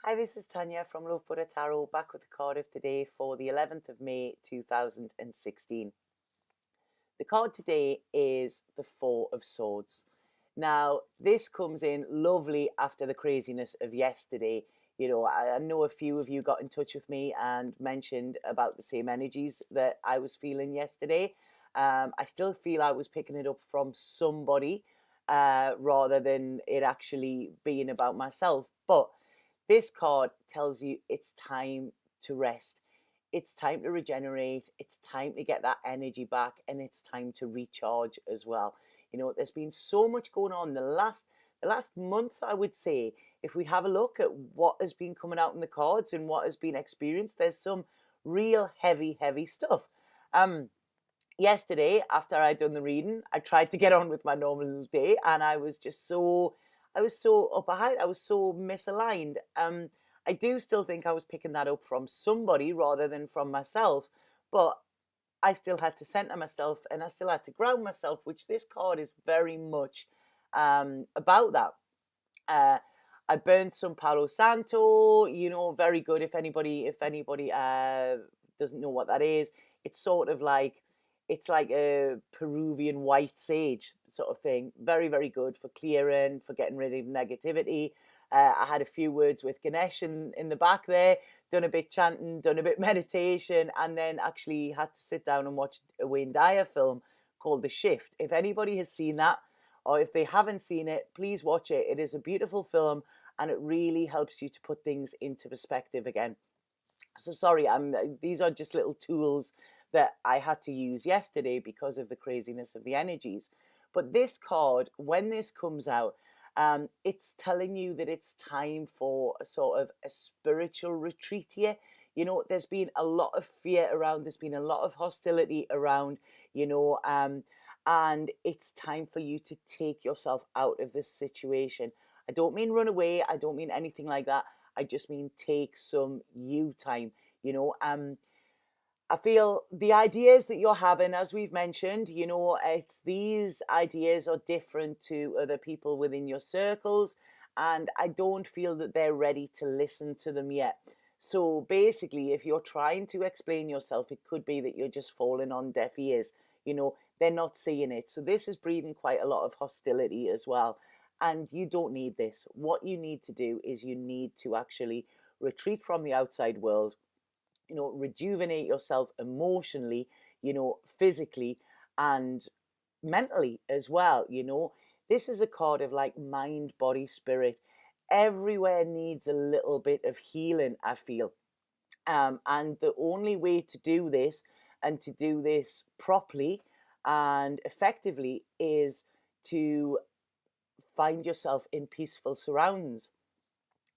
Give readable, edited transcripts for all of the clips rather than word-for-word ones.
Hi, this is Tanya from Love Buddha Tarot, back with the card of today for the 11th of May 2016. The card today is the Four of Swords. Now, this comes in lovely after the craziness of yesterday. I know a few of you got in touch with me and mentioned about the same energies that I was feeling yesterday. I still feel I was picking it up from somebody rather than it actually being about myself. But this card tells you it's time to rest. It's time to regenerate. It's time to get that energy back, and it's time to recharge as well. There's been so much going on the last month, I would say. If we have a look at what has been coming out in the cards and what has been experienced, there's some real heavy stuff. Yesterday, after I'd done the reading, I tried to get on with my normal day, and I was so up behind, I was so misaligned. I do still think I was picking that up from somebody rather than from myself, but I still had to center myself and I still had to ground myself, which this card is very much about that. Uh, I burned some Palo Santo, very good. If anybody doesn't know what that is, it's sort of like it's like a Peruvian white sage sort of thing. Very, very good for clearing, for getting rid of negativity. I had a few words with Ganesh in the back there, done a bit chanting, done a bit meditation, and then actually had to sit down and watch a Wayne Dyer film called The Shift. If anybody has seen that, or if they haven't seen it, please watch it. It is a beautiful film, and it really helps you to put things into perspective again. So sorry, these are just little tools that I had to use yesterday because of the craziness of the energies. But this card, when this comes out, it's telling you that it's time for a sort of a spiritual retreat here. There's been a lot of fear around, there's been a lot of hostility around, you know, um, and it's time for you to take yourself out of this situation. I don't mean run away, I don't mean anything like that. I just mean take some you time. You know, I feel the ideas that you're having, as we've mentioned, it's these ideas are different to other people within your circles, and I don't feel that they're ready to listen to them yet. So basically, if you're trying to explain yourself, it could be that you're just falling on deaf ears. They're not seeing it. So this is breeding quite a lot of hostility as well. And you don't need this. What you need to do is you need to actually retreat from the outside world, rejuvenate yourself emotionally, physically and mentally as well. This is a card of like mind, body, spirit. Everywhere needs a little bit of healing, I feel. And the only way to do this, and to do this properly and effectively, is to find yourself in peaceful surrounds.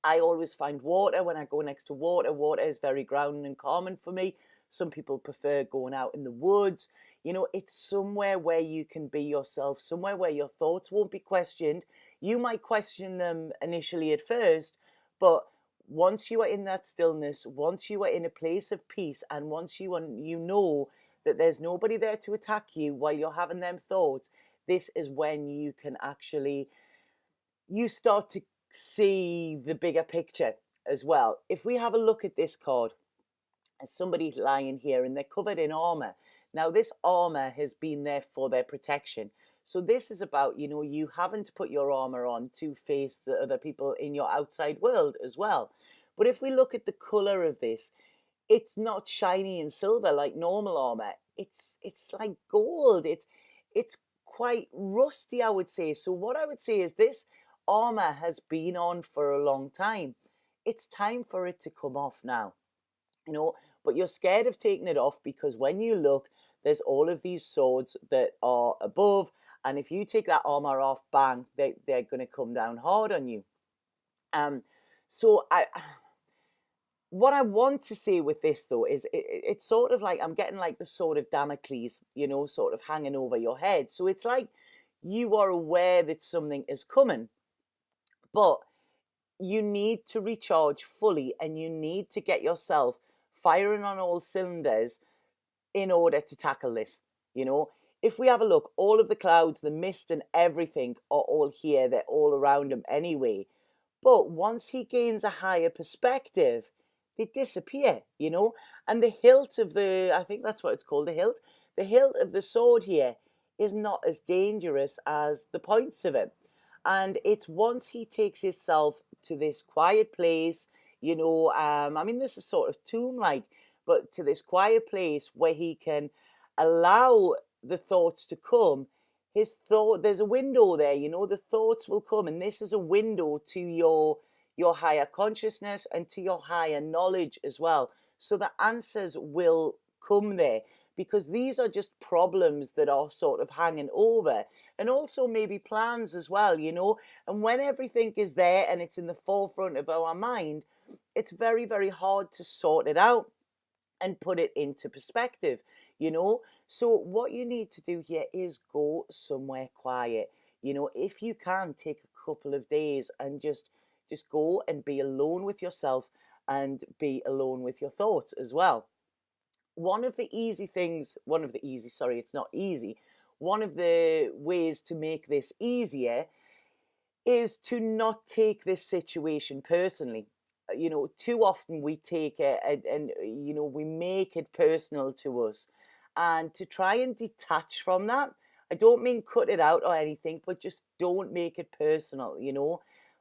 I always find water when I go next to water. Water is very grounding and calming for me. Some people prefer going out in the woods. It's somewhere where you can be yourself, somewhere where your thoughts won't be questioned. You might question them initially at first, but once you are in that stillness, once you are in a place of peace, and once you know that there's nobody there to attack you while you're having them thoughts, this is when you can actually you start to see the bigger picture as well. If we have a look at this card, as somebody lying here and they're covered in armor. Now, this armor has been there for their protection. So this is about, you having to put your armor on to face the other people in your outside world as well. But if we look at the color of this, it's not shiny and silver like normal armor. It's like gold. It's quite rusty, I would say. So what I would say is this armor has been on for a long time. It's time for it to come off now. But you're scared of taking it off because when you look, there's all of these swords that are above, and if you take that armor off, bang, they're going to come down hard on you. So what I want to say with this though is it's sort of like I'm getting like the sword of Damocles, sort of hanging over your head. So it's like you are aware that something is coming, but you need to recharge fully and you need to get yourself firing on all cylinders in order to tackle this. If we have a look, all of the clouds, the mist and everything are all here. They're all around them anyway. But once he gains a higher perspective, they disappear, And the hilt of I think that's what it's called, the hilt of the sword here is not as dangerous as the points of it. And it's once he takes himself to this quiet place, I mean, this is sort of tomb-like, but to this quiet place where he can allow the thoughts to come. There's a window there, the thoughts will come, and this is a window to your higher consciousness and to your higher knowledge as well. So the answers will come there, because these are just problems that are sort of hanging over, and also maybe plans as well, and when everything is there and it's in the forefront of our mind, it's very, very hard to sort it out and put it into perspective, So what you need to do here is go somewhere quiet. If you can, take a couple of days and just go and be alone with yourself and be alone with your thoughts as well. One of the sorry, it's not easy. One of the ways to make this easier is to not take this situation personally. Too often we take it and we make it personal to us. And to try and detach from that, I don't mean cut it out or anything, but just don't make it personal,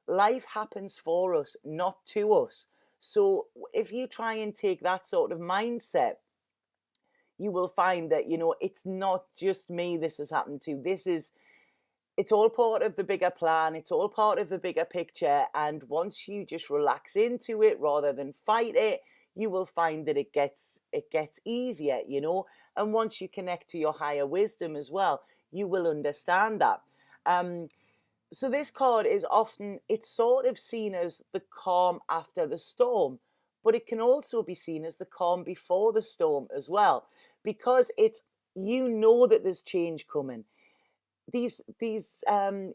Life happens for us, not to us. So if you try and take that sort of mindset, you will find that, it's not just me this has happened to. It's all part of the bigger plan. It's all part of the bigger picture. And once you just relax into it rather than fight it, you will find that it gets easier, And once you connect to your higher wisdom as well, you will understand that. So this card is it's sort of seen as the calm after the storm, but it can also be seen as the calm before the storm as well, because it's, that there's change coming. These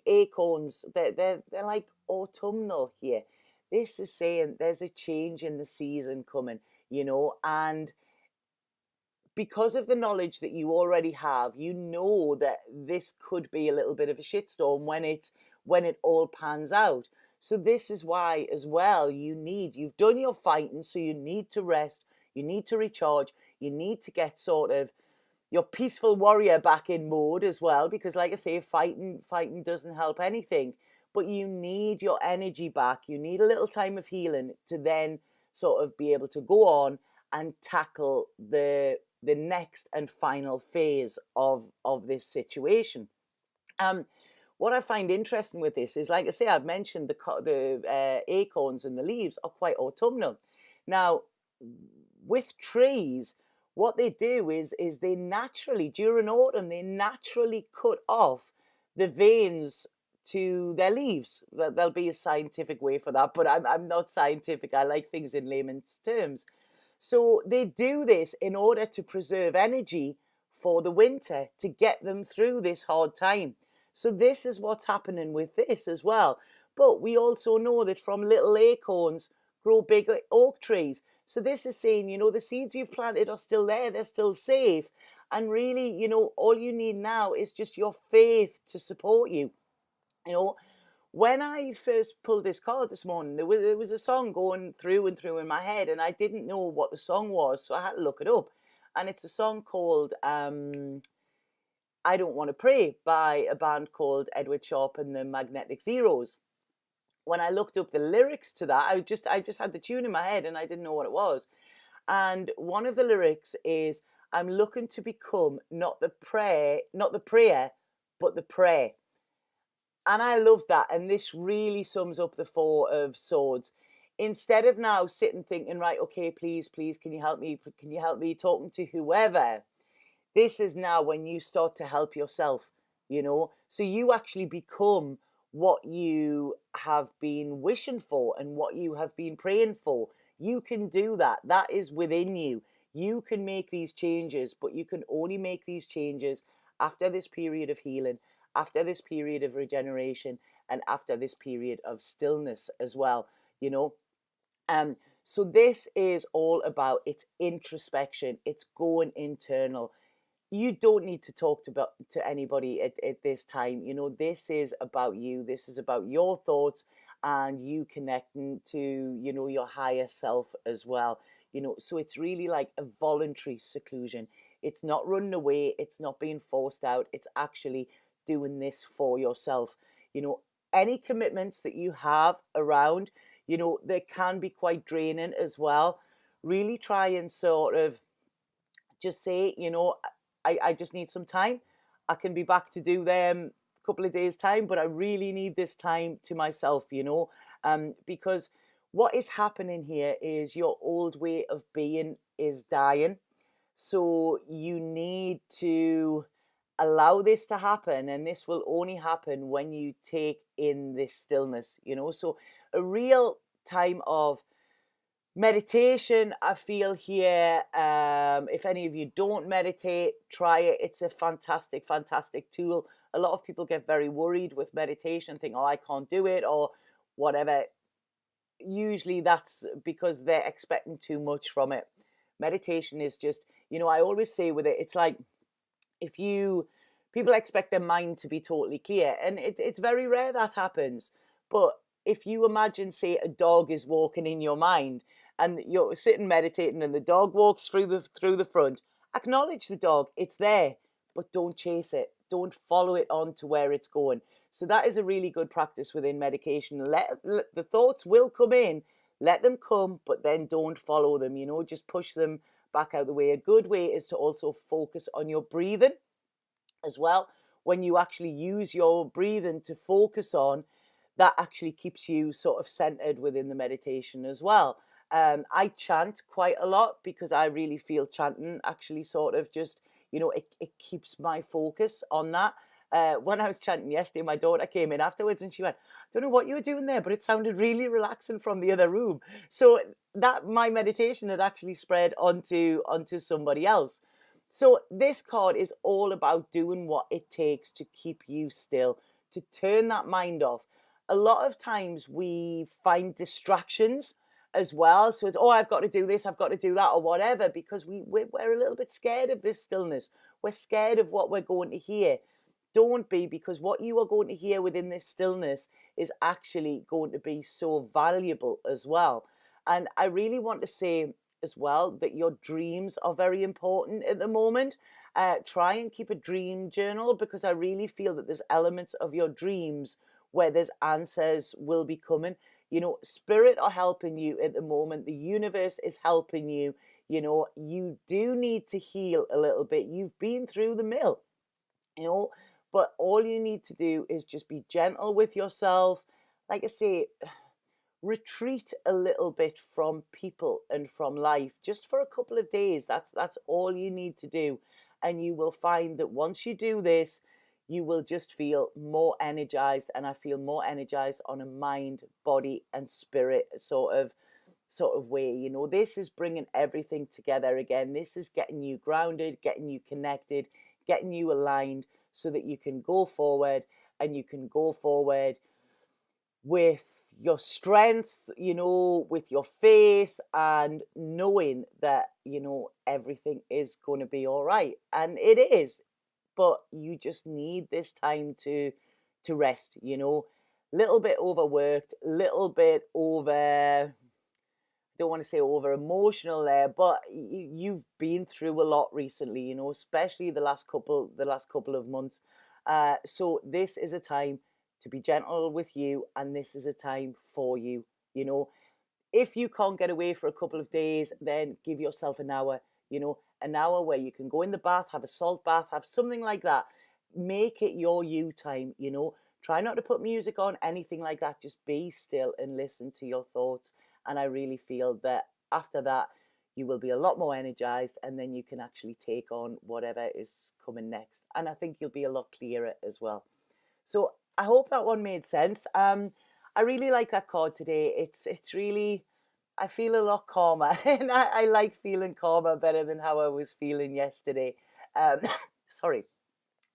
acorns, they're like autumnal here. This is saying there's a change in the season coming, and because of the knowledge that you already have, that this could be a little bit of a shitstorm when it all pans out. So this is why as well you've done your fighting, so you need to rest, you need to recharge, you need to get sort of your peaceful warrior back in mode as well, because like I say, fighting doesn't help anything, but you need your energy back. You need a little time of healing to then sort of be able to go on and tackle the next and final phase of this situation. What I find interesting with this is, like I say, I've mentioned the acorns and the leaves are quite autumnal. Now, with trees, what they do is they naturally, during autumn, they naturally cut off the veins to their leaves. There'll be a scientific way for that, but I'm not scientific. I like things in layman's terms. So they do this in order to preserve energy for the winter, to get them through this hard time. So this is what's happening with this as well. But we also know that from little acorns grow big oak trees. So this is saying, the seeds you've planted are still there, they're still safe. And really, all you need now is just your faith to support you. When I first pulled this card this morning, there was a song going through and through in my head, and I didn't know what the song was, so I had to look it up. And it's a song called I Don't Want to Pray by a band called Edward Sharpe and the Magnetic Zeros. When I looked up the lyrics to that, I just had the tune in my head and I didn't know what it was. And one of the lyrics is, I'm looking to become not the prayer, but the prayer. And I love that. And this really sums up the Four of Swords. Instead of now sitting thinking, right, okay, please, can you help me? Can you help me talking to whoever? This is now when you start to help yourself, So you actually become what you have been wishing for and what you have been praying for. You can do that. That is within you. You can make these changes, but you can only make these changes after this period of healing, after this period of regeneration, and after this period of stillness as well, So this is all about, it's introspection. It's going internal. You don't need to talk to anybody at this time. This is about you. This is about your thoughts and you connecting to, you know, your higher self as well. You know, so it's really like a voluntary seclusion. It's not running away, it's not being forced out, it's actually doing this for yourself. You know, any commitments that you have around, you know, they can be quite draining as well. Really try and sort of just say, you know, I just need some time. I can be back to do them a couple of days' time, but I really need this time to myself, you know, because what is happening here is your old way of being is dying. So you need to allow this to happen, and this will only happen when you take in this stillness, you know. So a real time of meditation, I feel here. If any of you don't meditate, try it. It's a fantastic, fantastic tool. A lot of people get very worried with meditation and think, oh, I can't do it or whatever. Usually that's because they're expecting too much from it. Meditation is just, you know, I always say with it, it's like if you, people expect their mind to be totally clear, and it's very rare that happens. But if you imagine, say, a dog is walking in your mind, and you're sitting meditating, and the dog walks through the front, acknowledge the dog, it's there, but don't chase it, don't follow it on to where it's going. So that is a really good practice within meditation. Let the thoughts will come in, let them come, but then don't follow them, you know, just push them back out of the way. A good way is to also focus on your breathing as well. When you actually use your breathing to focus on, that actually keeps you sort of centered within the meditation as well. I chant quite a lot because I really feel chanting actually sort of just, you know, it keeps my focus on that. When I was chanting yesterday, my daughter came in afterwards and she went, I don't know what you were doing there, but it sounded really relaxing from the other room. So that my meditation had actually spread onto somebody else. So this card is all about doing what it takes to keep you still, to turn that mind off. A lot of times we find distractions as well. So it's, oh, I've got to do this, I've got to do that, or whatever, because we're a little bit scared of this stillness. We're scared of what we're going to hear. Don't be, because what you are going to hear within this stillness is actually going to be so valuable as well. And I really want to say as well that your dreams are very important at the moment. Try and keep a dream journal, because I really feel that there's elements of your dreams where there's answers will be coming. You know, spirit are helping you at the moment. The universe is helping you. You know, you do need to heal a little bit. You've been through the mill, you know, but all you need to do is just be gentle with yourself. Like I say, retreat a little bit from people and from life just for a couple of days. That's all you need to do. And you will find that once you do this, you will just feel more energized. And I feel more energized on a mind, body, and spirit sort of way. You know, this is bringing everything together again. This is getting you grounded, getting you connected, getting you aligned, so that you can go forward, and you can go forward with your strength, you know, with your faith, and knowing that, you know, everything is going to be all right. And it is, but you just need this time to rest, you know. Little bit overworked, little bit over, don't want to say over emotional there, but you've been through a lot recently, you know, especially the last couple of months. So this is a time to be gentle with you, and this is a time for you. You know, if you can't get away for a couple of days, then give yourself an hour, you know, an hour where you can go in the bath, have a salt bath, have something like that. Make it your you time, you know. Try not to put music on, anything like that. Just be still and listen to your thoughts. And I really feel that after that, you will be a lot more energized, and then you can actually take on whatever is coming next. And I think you'll be a lot clearer as well. So I hope that one made sense. I really like that card today. It's really, I feel a lot calmer, and I like feeling calmer better than how I was feeling yesterday. Sorry.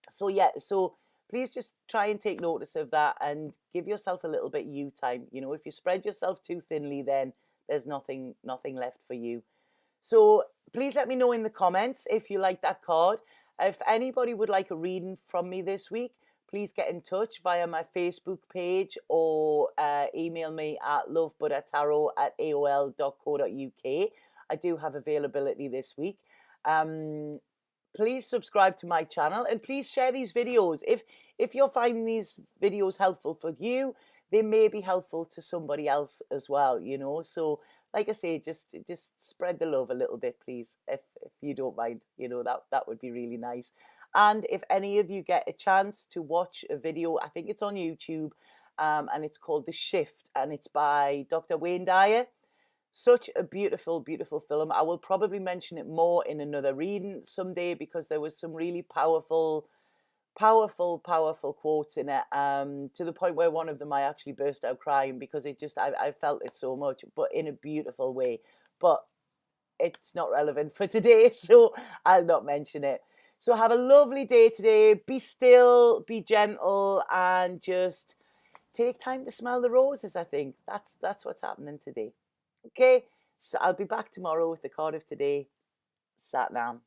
So yeah, so please just try and take notice of that, and give yourself a little bit you time. You know, if you spread yourself too thinly, then there's nothing left for you. So please let me know in the comments if you like that card. If anybody would like a reading from me this week, please get in touch via my Facebook page or email me at lovebuddhatarot@aol.co.uk. I do have availability this week. Please subscribe to my channel and please share these videos. If you're finding these videos helpful for you, they may be helpful to somebody else as well, you know. So like I say, just spread the love a little bit, please, if you don't mind, you know, that would be really nice. And if any of you get a chance to watch a video, I think it's on YouTube, and it's called The Shift, and it's by Dr. Wayne Dyer. Such a beautiful, beautiful film. I will probably mention it more in another reading someday because there was some really powerful quotes in it, to the point where one of them I actually burst out crying because it just, I felt it so much, but in a beautiful way. But it's not relevant for today, so I'll not mention it. So have a lovely day today. Be still, be gentle, and just take time to smell the roses. I think that's what's happening today. Okay, so I'll be back tomorrow with the card of today. Sat Nam.